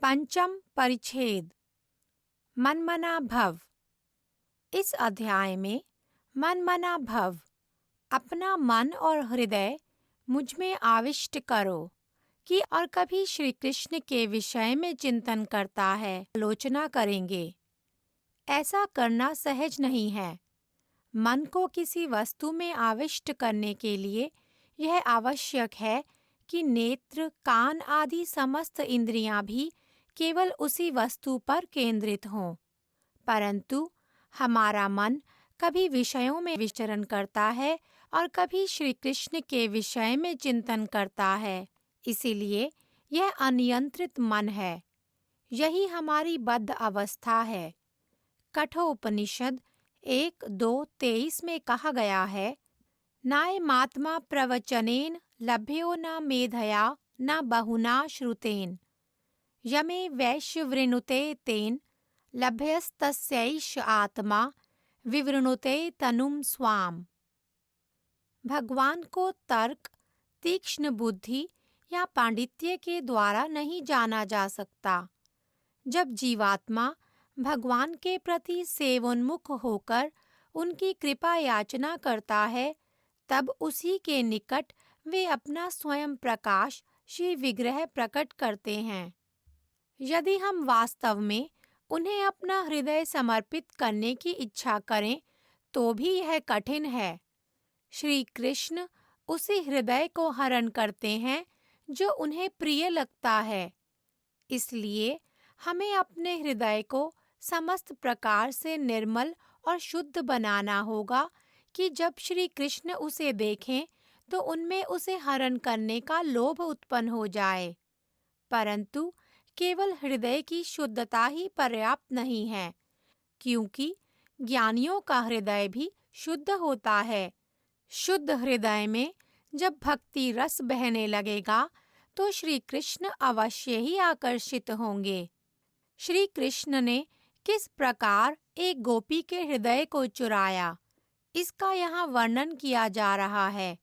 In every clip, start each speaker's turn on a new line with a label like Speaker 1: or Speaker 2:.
Speaker 1: पंचम परिच्छेद मनमना भव। इस अध्याय में मनमना भव, अपना मन और हृदय मुझ में आविष्ट करो कि और कभी श्री कृष्ण के विषय में चिंतन करता है, आलोचना करेंगे। ऐसा करना सहज नहीं है। मन को किसी वस्तु में आविष्ट करने के लिए यह आवश्यक है कि नेत्र, कान आदि समस्त इंद्रियां भी केवल उसी वस्तु पर केंद्रित हों। परंतु हमारा मन कभी विषयों में विचरण करता है और कभी श्री कृष्ण के विषय में चिंतन करता है। इसीलिए यह अनियंत्रित मन है। यही हमारी बद्ध अवस्था है। कठोपनिषद 1:2-23 में कहा गया है, नायमात्मा प्रवचनेन लभ्यो न मेधया न बहुना श्रुतेन यमे वैश्यवृणुते तेन लभ्यस्तस्यैष आत्मा विवृणुते तनुम स्वाम। भगवान को तर्क, तीक्ष्ण बुद्धि या पांडित्य के द्वारा नहीं जाना जा सकता। जब जीवात्मा भगवान के प्रति सेवोन्मुख होकर उनकी कृपा याचना करता है, तब उसी के निकट वे अपना स्वयं प्रकाश श्री विग्रह प्रकट करते हैं। यदि हम वास्तव में उन्हें अपना हृदय समर्पित करने की इच्छा करें, तो भी यह कठिन है। श्री कृष्ण उसी हृदय को हरण करते हैं जो उन्हें प्रिय लगता है। इसलिए हमें अपने हृदय को समस्त प्रकार से निर्मल और शुद्ध बनाना होगा कि जब श्री कृष्ण उसे देखें तो उनमें उसे हरण करने का लोभ उत्पन्न हो जाए। परंतु केवल हृदय की शुद्धता ही पर्याप्त नहीं है, क्योंकि ज्ञानियों का हृदय भी शुद्ध होता है। शुद्ध हृदय में जब भक्ति रस बहने लगेगा तो श्री कृष्ण अवश्य ही आकर्षित होंगे। श्री कृष्ण ने किस प्रकार एक गोपी के हृदय को चुराया, इसका यहाँ वर्णन किया जा रहा है।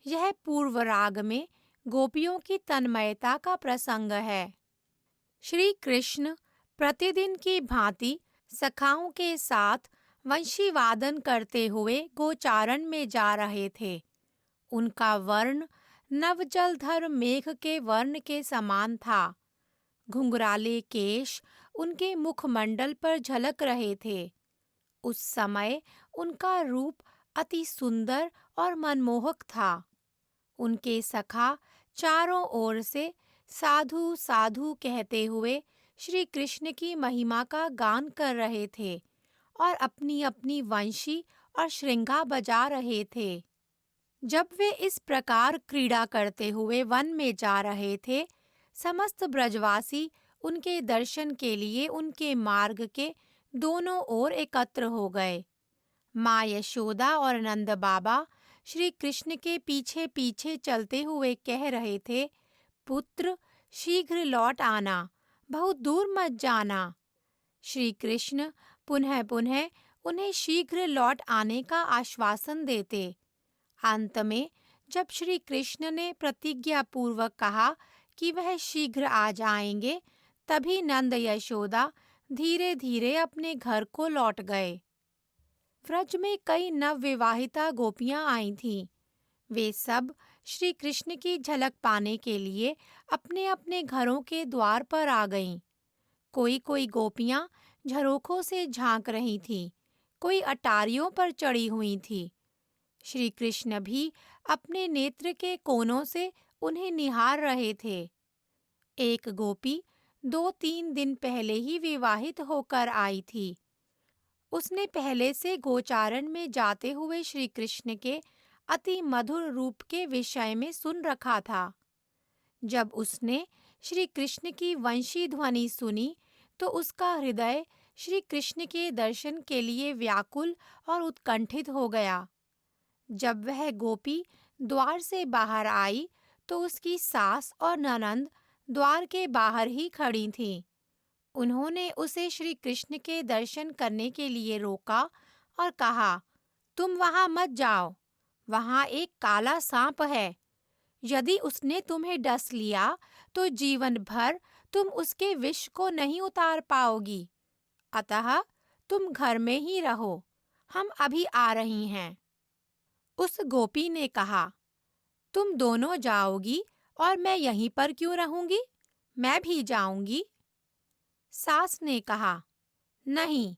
Speaker 1: यह पूर्व राग में गोपियों की तन्मयता का प्रसंग है। श्री कृष्ण प्रतिदिन की भांति सखाओं के साथ वंशी वादन करते हुए गोचारण में जा रहे थे। उनका वर्ण नवजलधर मेघ के वर्ण के समान था। घुंघराले केश उनके मुखमंडल पर झलक रहे थे। उस समय उनका रूप अति सुंदर और मनमोहक था। उनके सखा चारों ओर से साधु साधु कहते हुए श्री कृष्ण की महिमा का गान कर रहे थे और अपनी अपनी वंशी और श्रृंगा बजा रहे थे। जब वे इस प्रकार क्रीड़ा करते हुए वन में जा रहे थे, समस्त ब्रजवासी उनके दर्शन के लिए उनके मार्ग के दोनों ओर एकत्र हो गए। माँ यशोदा और नंद बाबा श्री कृष्ण के पीछे पीछे चलते हुए कह रहे थे, पुत्र शीघ्र लौट आना, बहुत दूर मत जाना। श्री कृष्ण पुनः पुनः उन्हें शीघ्र लौट आने का आश्वासन देते। अंत में जब श्री कृष्ण ने प्रतिज्ञा पूर्वक कहा कि वह शीघ्र आ जाएंगे, तभी नंद यशोदा धीरे धीरे अपने घर को लौट गए। व्रज में कई नवविवाहिता गोपियां आई थीं। वे सब श्री कृष्ण की झलक पाने के लिए अपने अपने घरों के द्वार पर आ गईं। कोई कोई गोपियां झरोखों से झांक रही थीं, कोई अटारियों पर चढ़ी हुई थीं। श्री कृष्ण भी अपने नेत्र के कोनों से उन्हें निहार रहे थे। एक गोपी 2-3 दिन पहले ही विवाहित होकर आई थी। उसने पहले से गोचारण में जाते हुए श्री कृष्ण के अति मधुर रूप के विषय में सुन रखा था। जब उसने श्री कृष्ण की वंशी ध्वनि सुनी तो उसका हृदय श्री कृष्ण के दर्शन के लिए व्याकुल और उत्कंठित हो गया। जब वह गोपी द्वार से बाहर आई तो उसकी सास और ननंद द्वार के बाहर ही खड़ी थीं। उन्होंने उसे श्री कृष्ण के दर्शन करने के लिए रोका और कहा, तुम वहां मत जाओ, वहां एक काला सांप है। यदि उसने तुम्हें डस लिया तो जीवन भर तुम उसके विष को नहीं उतार पाओगी। अतः तुम घर में ही रहो, हम अभी आ रही हैं। उस गोपी ने कहा, तुम दोनों जाओगी और मैं यहीं पर क्यों रहूंगी? मैं भी जाऊंगी। सास ने कहा, नहीं,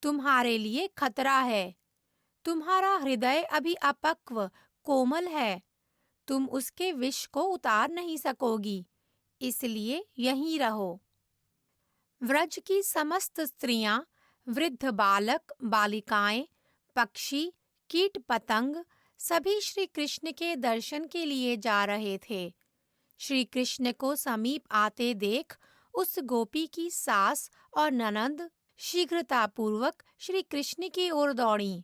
Speaker 1: तुम्हारे लिए खतरा है। तुम्हारा हृदय अभी अपक्व, कोमल है। तुम उसके विष को उतार नहीं सकोगी, इसलिए यहीं रहो। व्रज की समस्त स्त्रियां, वृद्ध बालक बालिकाएं, पक्षी, कीट पतंग सभी श्री कृष्ण के दर्शन के लिए जा रहे थे। श्री कृष्ण को समीप आते देख उस गोपी की सास और ननंद शीघ्रतापूर्वक श्री कृष्ण की ओर दौड़ीं।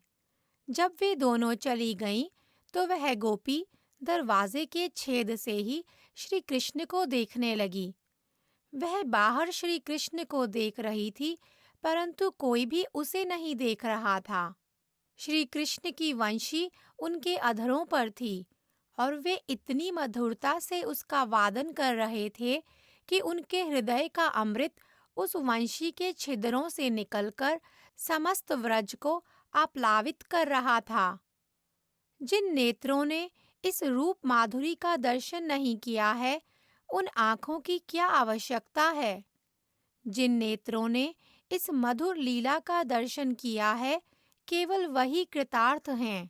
Speaker 1: जब वे दोनों चली गईं, तो वह गोपी दरवाजे के छेद से ही श्री कृष्ण को देखने लगी। वह बाहर श्री कृष्ण को देख रही थी, परंतु कोई भी उसे नहीं देख रहा था। श्री कृष्ण की वंशी उनके अधरों पर थी और वे इतनी मधुरता से उसका वादन कर रहे थे कि उनके हृदय का अमृत उस वंशी के छिद्रों से निकलकर समस्त व्रज को आप्लावित कर रहा था। जिन नेत्रों ने इस रूप माधुरी का दर्शन नहीं किया है, उन आँखों की क्या आवश्यकता है? जिन नेत्रों ने इस मधुर लीला का दर्शन किया है, केवल वही कृतार्थ हैं।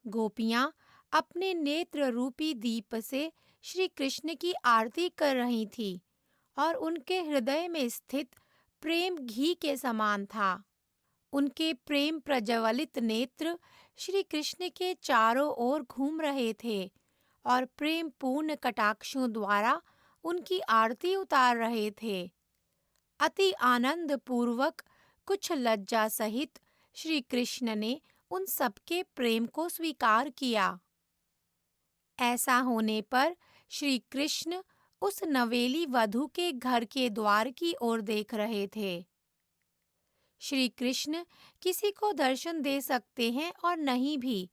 Speaker 1: गोपियां अपने नेत्र रूपी दीप से श्री कृष्ण की आरती कर रही थी और उनके हृदय में स्थित प्रेम घी के समान था। उनके प्रेम प्रज्वलित नेत्र श्री कृष्ण के चारों ओर घूम रहे थे और प्रेम पूर्ण कटाक्षों द्वारा उनकी आरती उतार रहे थे। अति आनंद पूर्वक, कुछ लज्जा सहित श्री कृष्ण ने उन सबके प्रेम को स्वीकार किया। ऐसा होने पर श्री कृष्ण उस नवेली वधू के घर के द्वार की ओर देख रहे थे। श्री कृष्ण किसी को दर्शन दे सकते हैं और नहीं भी,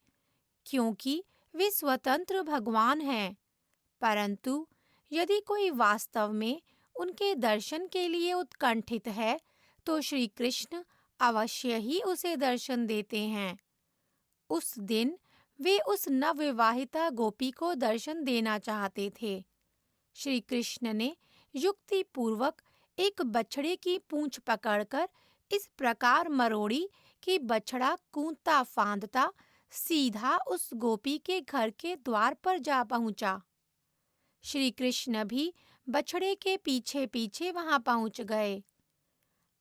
Speaker 1: क्योंकि वे स्वतंत्र भगवान हैं। परंतु यदि कोई वास्तव में उनके दर्शन के लिए उत्कंठित है, तो श्री कृष्ण अवश्य ही उसे दर्शन देते हैं। उस दिन वे उस नवविवाहिता गोपी को दर्शन देना चाहते थे। श्री कृष्ण ने युक्ति पूर्वक एक बछड़े की पूंछ पकड़कर इस प्रकार मरोड़ी कि बछड़ा कूदता फांदता सीधा उस गोपी के घर के द्वार पर जा पहुंचा। श्री कृष्ण भी बछड़े के पीछे पीछे वहां पहुंच गए।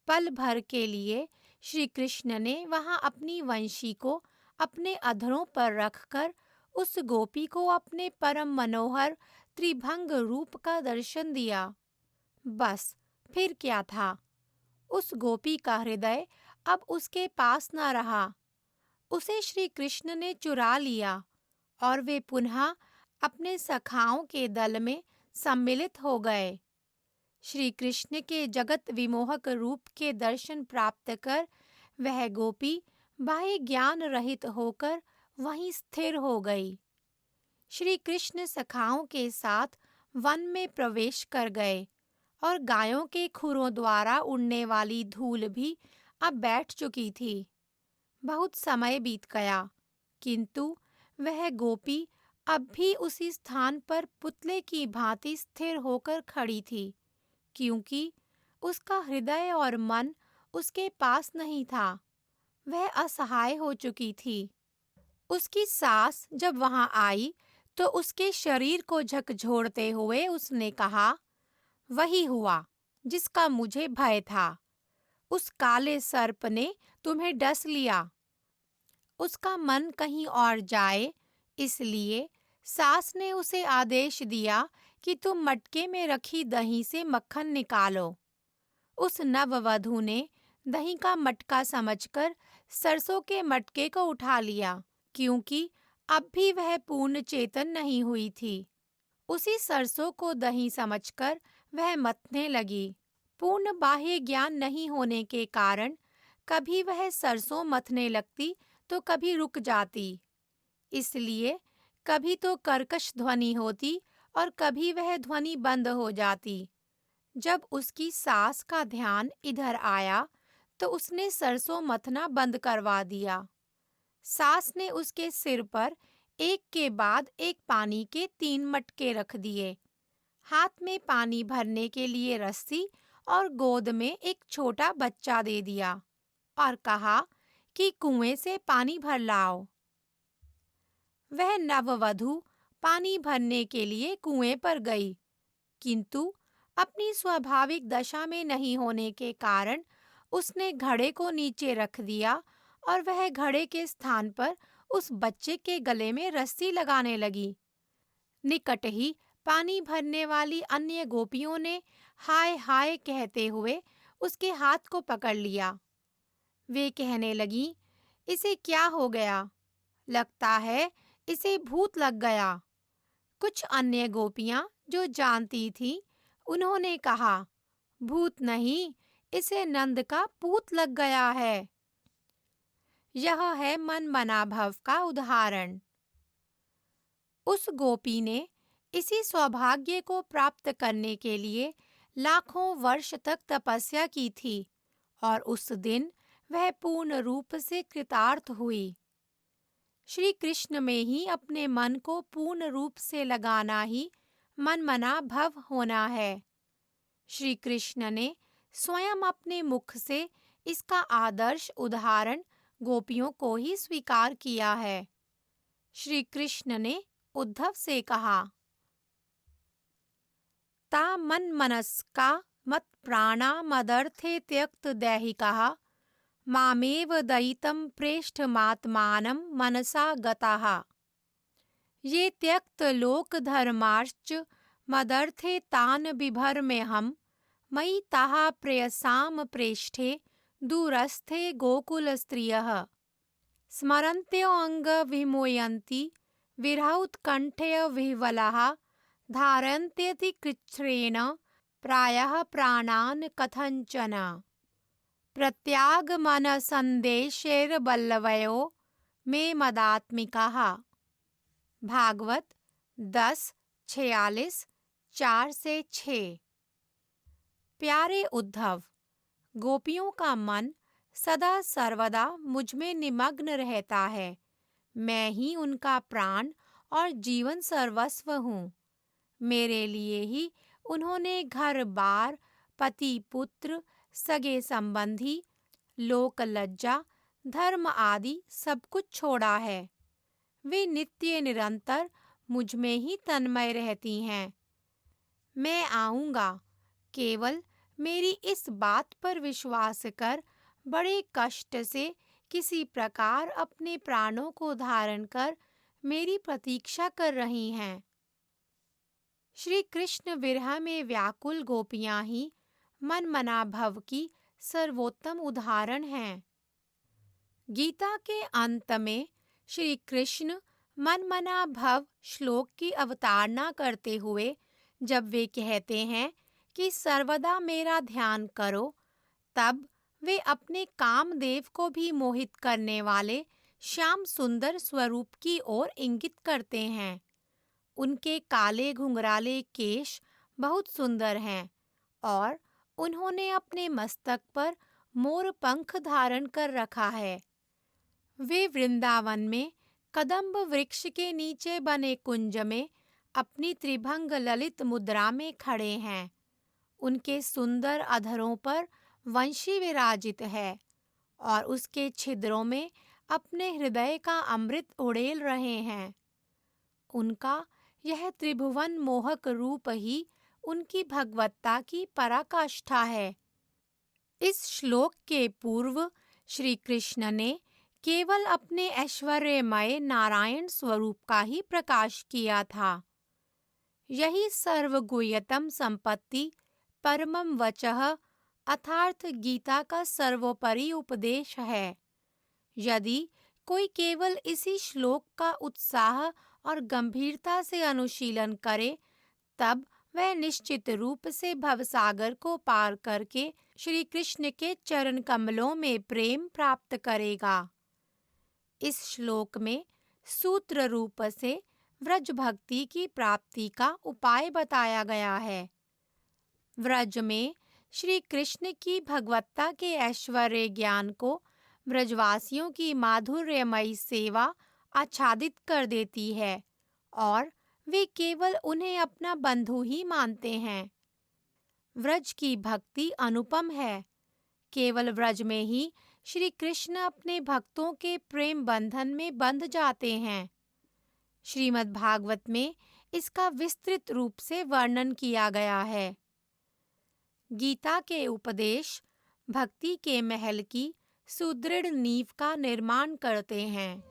Speaker 1: पल भर के लिए श्री कृष्ण ने वहां अपनी वंशी को अपने अधरों पर रखकर उस गोपी को अपने परम मनोहर त्रिभंग रूप का दर्शन दिया। बस, फिर क्या था? उस गोपी का हृदय अब उसके पास न रहा। उसे श्री कृष्ण ने चुरा लिया और वे पुनः अपने सखाओं के दल में सम्मिलित हो गए। श्री कृष्ण के जगत विमोहक रूप के दर्शन प्राप्त कर वह गोपी बाह्य ज्ञान रहित होकर वहीं स्थिर हो गई। श्री कृष्ण सखाओं के साथ वन में प्रवेश कर गए और गायों के खुरों द्वारा उड़ने वाली धूल भी अब बैठ चुकी थी। बहुत समय बीत गया, किंतु वह गोपी अब भी उसी स्थान पर पुतले की भांति स्थिर होकर खड़ी थी, क्योंकि उसका हृदय और मन उसके पास नहीं था। वह असहाय हो चुकी थी। उसकी सास जब वहां आई, तो उसके शरीर को झकझोरते हुए उसने कहा, वही हुआ जिसका मुझे भय था। उस काले सर्प ने तुम्हें डस लिया। उसका मन कहीं और जाए, इसलिए सास ने उसे आदेश दिया कि तुम मटके में रखी दही से मक्खन निकालो। उस नववधू ने दही का मटका समझकर सरसों के मटके को उठा लिया, क्योंकि अब भी वह पूर्ण चेतन नहीं हुई थी। उसी सरसों को दही समझकर वह मथने लगी। पूर्ण बाह्य ज्ञान नहीं होने के कारण कभी वह सरसों मथने लगती तो कभी रुक जाती। इसलिए कभी तो कर्कश ध्वनि होती और कभी वह ध्वनि बंद हो जाती। जब उसकी सास का ध्यान इधर आया तो उसने सरसों मथना बंद करवा दिया। सास ने उसके सिर पर एक के बाद एक पानी के 3 मटके रख दिए, हाथ में पानी भरने के लिए रस्सी और गोद में एक छोटा बच्चा दे दिया और कहा कि कुएं से पानी भर लाओ। वह नववधु पानी भरने के लिए कुएं पर गई, किंतु अपनी स्वाभाविक दशा में नहीं होने के कारण उसने घड़े को नीचे रख दिया और वह घड़े के स्थान पर उस बच्चे के गले में रस्सी लगाने लगी। निकट ही पानी भरने वाली अन्य गोपियों ने हाय हाय कहते हुए उसके हाथ को पकड़ लिया। वे कहने लगीं, इसे क्या हो गया? लगता है इसे भूत लग गया। कुछ अन्य गोपियां जो जानती थीं, उन्होंने कहा, भूत नहीं, इसे नंद का पूत लग गया है। यह है मनमना भव का उदाहरण। उस गोपी ने इसी सौभाग्य को प्राप्त करने के लिए लाखों वर्ष तक तपस्या की थी और उस दिन वह पूर्ण रूप से कृतार्थ हुई। श्री कृष्ण में ही अपने मन को पूर्ण रूप से लगाना ही मनमना भव होना है। श्री कृष्ण ने स्वयं अपने मुख से इसका आदर्श उदाहरण गोपियों को ही स्वीकार किया है। श्री कृष्ण ने उद्धव से कहा, ता मन्मनस्का मत प्राणा मदर्थे त्यक्त दैहिकाः मामेव दयितं प्रेष्ठमात्मानं मनसा गताः। ये त्यक्त लोक धर्माश्च मदर्थे तान बिभर्म्यहं मयि ताः प्रेयसाम प्रेष्ठे दूरस्थे गोकुल स्त्रियः स्मरन्त्यो अंग विमोयन्ति विरहोत्कण्ठया विह्वलाः धारयन्त्यति कृच्छ्रेण प्रायः प्राणान् कथञ्चन प्रत्यागमन संदेशैर्बल्लवयो मे मदात्मिकाः। भागवत 10:46 4-6। प्यारे उद्धव, गोपियों का मन सदा सर्वदा मुझ में निमग्न रहता है। मैं ही उनका प्राण और जीवन सर्वस्व हूँ। मेरे लिए ही उन्होंने घर बार, पति पुत्र, सगे संबंधी, लोक लज्जा, धर्म आदि सब कुछ छोड़ा है। वे नित्य निरंतर मुझ में ही तन्मय रहती हैं। मैं आऊंगा, केवल मेरी इस बात पर विश्वास कर बड़े कष्ट से किसी प्रकार अपने प्राणों को धारण कर मेरी प्रतीक्षा कर रही हैं। श्री कृष्ण विरह में व्याकुल गोपियां ही मनमना भव की सर्वोत्तम उदाहरण हैं। गीता के अंत में श्री कृष्ण मनमना भव श्लोक की अवतारणा करते हुए जब वे कहते हैं कि सर्वदा मेरा ध्यान करो, तब वे अपने कामदेव को भी मोहित करने वाले श्याम सुंदर स्वरूप की ओर इंगित करते हैं। उनके काले घुंघराले केश बहुत सुंदर हैं और उन्होंने अपने मस्तक पर मोर पंख धारण कर रखा है। वे वृंदावन में कदम्ब वृक्ष के नीचे बने कुंज में अपनी त्रिभंग ललित मुद्रा में खड़े हैं। उनके सुंदर अधरों पर वंशी विराजित है और उसके छिद्रों में अपने हृदय का अमृत उड़ेल रहे हैं। उनका यह त्रिभुवन मोहक रूप ही उनकी भगवत्ता की पराकाष्ठा है। इस श्लोक के पूर्व श्री कृष्ण ने केवल अपने ऐश्वर्यमय नारायण स्वरूप का ही प्रकाश किया था। यही सर्वगुह्यतम संपत्ति, परमम वचः अर्थात गीता का सर्वोपरि उपदेश है। यदि कोई केवल इसी श्लोक का उत्साह और गंभीरता से अनुशीलन करे, तब वह निश्चित रूप से भवसागर को पार करके श्री कृष्ण के चरण कमलों में प्रेम प्राप्त करेगा। इस श्लोक में सूत्र रूप से व्रज भक्ति की प्राप्ति का उपाय बताया गया है। व्रज में श्री कृष्ण की भगवत्ता के ऐश्वर्य ज्ञान को ब्रजवासियों की माधुर्यमयी सेवा आच्छादित कर देती है और वे केवल उन्हें अपना बंधु ही मानते हैं। व्रज की भक्ति अनुपम है। केवल व्रज में ही श्री कृष्ण अपने भक्तों के प्रेम बंधन में बंध जाते हैं। श्रीमद् भागवत में इसका विस्तृत रूप से वर्णन किया गया है। गीता के उपदेश भक्ति के महल की सुदृढ़ नींव का निर्माण करते हैं।